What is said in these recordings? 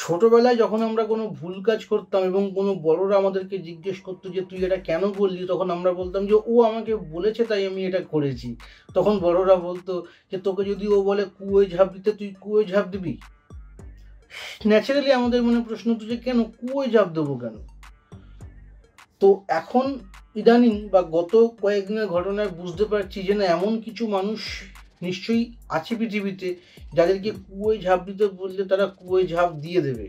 ছোটবেলায় যখন আমরা কোনো ভুল কাজ করতাম এবং কোনো বড়রা আমাদেরকে জিজ্ঞেস করতো যে তুই এটা কেন করলি, তখন আমরা বলতাম যে ও আমাকে বলেছে তাই আমি এটা করেছি। তখন বড়রা বলতো যে তোকে যদি ও বলে কুয়োয় ঝাঁপ দিতে তুই কুয়োয় ঝাঁপ দিবি। ন্যাচারালি আমাদের মনে প্রশ্ন হতো যে কেন কুয়োয় ঝাঁপ দেবো কেন। তো এখন ইদানিং বা গত কয়েকদিনের ঘটনায় বুঝতে পারছি যে না, এমন কিছু মানুষ নিশ্চয়ই আছে পৃথিবীতে যাদেরকে কুয়োয় ঝাঁপ দিতে বললে তারা কুয়োয় ঝাঁপ দিয়ে দেবে।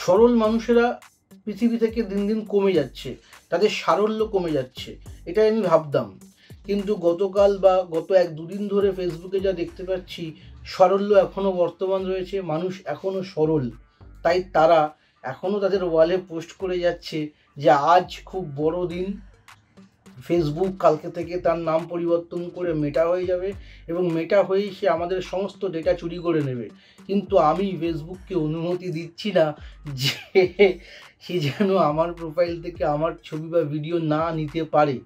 সরল মানুষেরা পৃথিবী থেকে দিন দিন কমে যাচ্ছে, তাদের সারল্য কমে যাচ্ছে, এটাই আমি ভাবতাম। কিন্তু গতকাল বা গত 1-2 দিন ধরে ফেসবুকে যা দেখতে পাচ্ছি, সারল্য এখনও বর্তমান রয়েছে, মানুষ এখনও সরল। তাই তারা এখনও তাদের ওয়ালে পোস্ট করে যাচ্ছে যে আজ খুব বড় দিন, ফেসবুক কালকে থেকে তার নাম পরিবর্তন করে মেটা হয়ে যাবে এবং মেটা হয়েই সে আমাদের সমস্ত ডেটা চুরি করে নেবে। কিন্তু আমি ফেসবুককে অনুমতি দিচ্ছি না যে সে যেন আমার প্রোফাইল থেকে আমার ছবি বা ভিডিও না নিতে পারে।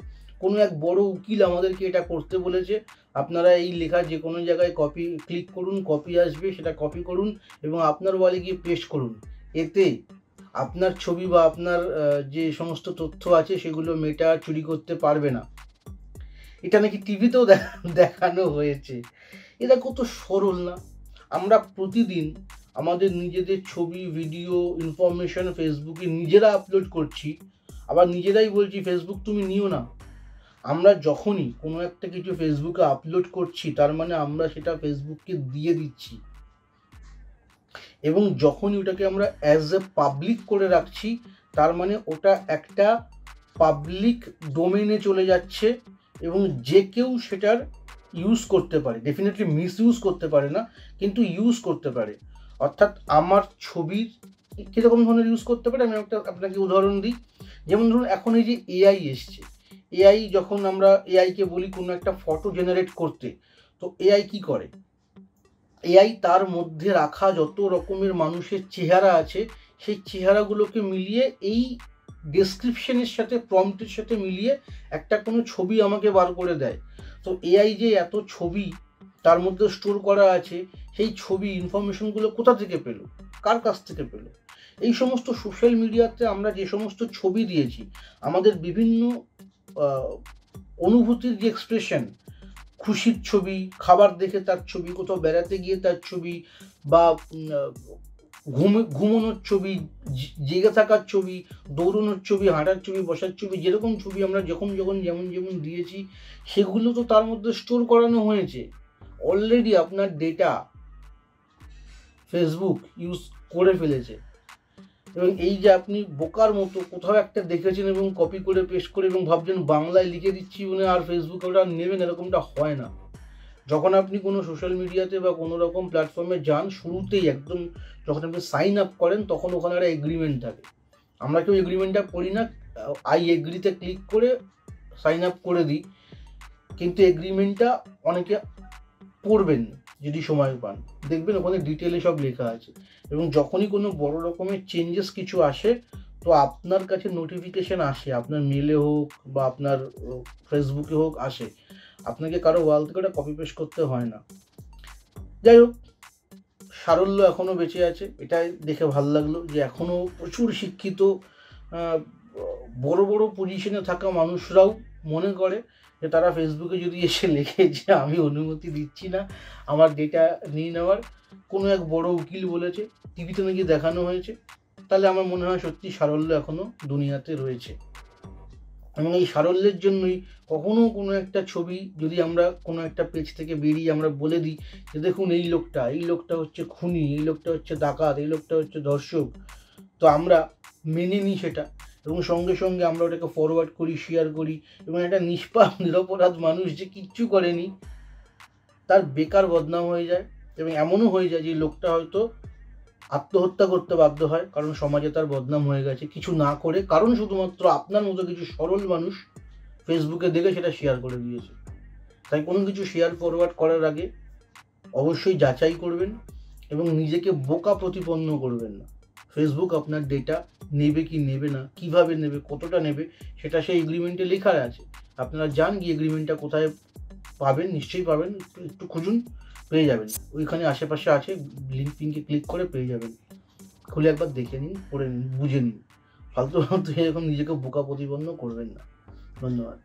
কোনো এক বড় উকিল আমাদেরকে এটা করতে বলেছে। আপনারা এই লেখা যে কোনো জায়গায় কপি ক্লিক করুন, কপি আসবে, সেটা কপি করুন এবং আপনার ওয়ালে গিয়ে পেস্ট করুন। এতে আপনার ছবি বা আপনার যে সমস্ত তথ্য আছে সেগুলো মেটা চুরি করতে পারবে না। এটা নাকি টিভিতেও দেখানো হয়েছে। এটা কত সরল না? আমরা প্রতিদিন আমাদের নিজেদের ছবি, ভিডিও, ইনফরমেশন ফেসবুকে নিজেরা আপলোড করছি, আবার নিজেরাই বলছি ফেসবুক তুমি নিও না। আমরা যখনই কোনো একটা কিছু ফেসবুকে আপলোড করছি তার মানে আমরা সেটা ফেসবুককে দিয়ে দিচ্ছি, এবং যখনই ওটাকে আমরা অ্যাজ এ পাবলিক করে রাখছি তার মানে ওটা একটা পাবলিক ডোমেনে চলে যাচ্ছে এবং যে কেউ সেটার ইউজ করতে পারে। ডেফিনেটলি মিস ইউজ করতে পারে না, কিন্তু ইউজ করতে পারে। অর্থাৎ আমার ছবির কীরকম ধরনের ইউজ করতে পারে, আমি একটা আপনাকে উদাহরণ দিই। যেমন ধরুন এখন এই যে এআই এসছে, এআই যখন আমরা এআইকে বলি কোনো একটা ফটো জেনারেট করতে, তো এআই কি করে? এআই তার মধ্যে রাখা যত রকমের মানুষের চেহারা আছে সেই চেহারাগুলোকে মিলিয়ে এই ডেসক্রিপশনের সাথে, প্রম্পটের সাথে মিলিয়ে একটা কোনো ছবি আমাকে বার করে দেয়। তো এআই যে এত ছবি তার মধ্যে স্টোর করা আছে, সেই ছবি ইনফরমেশনগুলো কোথা থেকে পেল, কার কাছ থেকে পেল? এই সমস্ত সোশ্যাল মিডিয়াতে আমরা যে সমস্ত ছবি দিয়েছি, আমাদের বিভিন্ন অনুভূতির যে এক্সপ্রেশন, খুশির ছবি, খাবার দেখে তার ছবি, কোথাও বেড়াতে গিয়ে তার ছবি, বা ঘুমানোর ছবি, জেগে থাকার ছবি, দৌড়ানোর ছবি, হাঁটার ছবি, বসার ছবি, যেরকম ছবি আমরা যখন যেমন দিয়েছি সেগুলো তো তার মধ্যে স্টোর করানো হয়েছে। অলরেডি আপনার ডেটা ফেসবুক ইউজ করে ফেলেছে। এবং এই যে আপনি বোকার মতো কোথাও একটা দেখেছেন এবং কপি করে পেস্ট করে এবং ভাবছেন বাংলায় লিখে দিচ্ছি বলে আর ফেসবুকে ওটা নেবেন, এরকমটা হয় না। যখন আপনি কোনো সোশ্যাল মিডিয়াতে বা কোনো রকম প্ল্যাটফর্মে যান, শুরুতেই একদম যখন আপনি সাইন আপ করেন তখন ওখানে একটা এগ্রিমেন্ট থাকে। আমরা কেউ এগ্রিমেন্টটা পড়ি না, আই এগ্রিতে ক্লিক করে সাইন আপ করে দিই, কিন্তু এগ্রিমেন্টটা অনেকে পড়বেন যদি সময় পান, দেখবেন ওখানে ডিটেলে সব লেখা আছে। এবং যখনই কোনো বড় রকমের চেঞ্জেস কিছু আসে তো আপনার কাছে নোটিফিকেশান আসে, আপনার মেলে হোক বা আপনার ফেসবুকে হোক আসে, আপনাকে কারো ওয়াল থেকে ওটা কপি পেস্ট করতে হয় না। যাই হোক, সারল্য এখনও বেঁচে আছে, এটাই দেখে ভালো লাগলো যে এখনও প্রচুর শিক্ষিত বড় বড় পজিশনে থাকা মানুষরাও মনে করে যে তারা ফেসবুকে যদি এসে লেখে যে আমি অনুমতি দিচ্ছি না আমার ডেটা নিয়ে নেওয়ার, কোনো এক বড় উকিল বলেছে, টিভিতে নাকি দেখানো হয়েছে, তাহলে আমার মনে হয় সত্যি সারল্য এখনও দুনিয়াতে রয়েছে। এবং এই সারল্যের জন্যই কখনো কোনো একটা ছবি যদি আমরা কোনো একটা পেজ থেকে বেরিয়ে আমরা বলে দিই যে দেখুন এই লোকটা হচ্ছে খুনি, এই লোকটা হচ্ছে ডাকাত, এই লোকটা হচ্ছে ধর্ষক, তো আমরা মেনে নিই সেটা এবং সঙ্গে সঙ্গে আমরা ওটাকে ফরওয়ার্ড করি, শেয়ার করি, এবং একটা নিষ্পাপ নিরপরাধ মানুষ যে কিচ্ছু করেনি তার বেকার বদনাম হয়ে যায়। এবং এমনও হয়ে যায় যে লোকটা হয়তো আত্মহত্যা করতে বাধ্য হয়, কারণ সমাজে তার বদনাম হয়ে গেছে কিছু না করে, কারণ শুধুমাত্র আপনার মতো কিছু সরল মানুষ ফেসবুকে দেখে সেটা শেয়ার করে দিয়েছে। তাই কোনো কিছু শেয়ার ফরওয়ার্ড করার আগে অবশ্যই যাচাই করবেন এবং নিজেকে বোকা প্রতিপন্ন করবেন না। ফেসবুক আপনার ডেটা নেবে কি নেবে না, কিভাবে নেবে, কতটা নেবে, সেটা সেই এগ্রিমেন্টে লেখা আছে। আপনারা যান গিয়ে এগ্রিমেন্টটা কোথায় পাবেন, নিশ্চয়ই পাবেন, একটু খুঁজুন, পেয়ে যাবেন, ওইখানে আশেপাশে আছে, লিঙ্কে ক্লিক করে পেয়ে যাবেন। খুলে একবার দেখে নিন, পড়ে নিন, বুঝে নিন। ফালতু ফালতু এরকম নিজেকে বোকা প্রতিপন্ন করবেন না। ধন্যবাদ।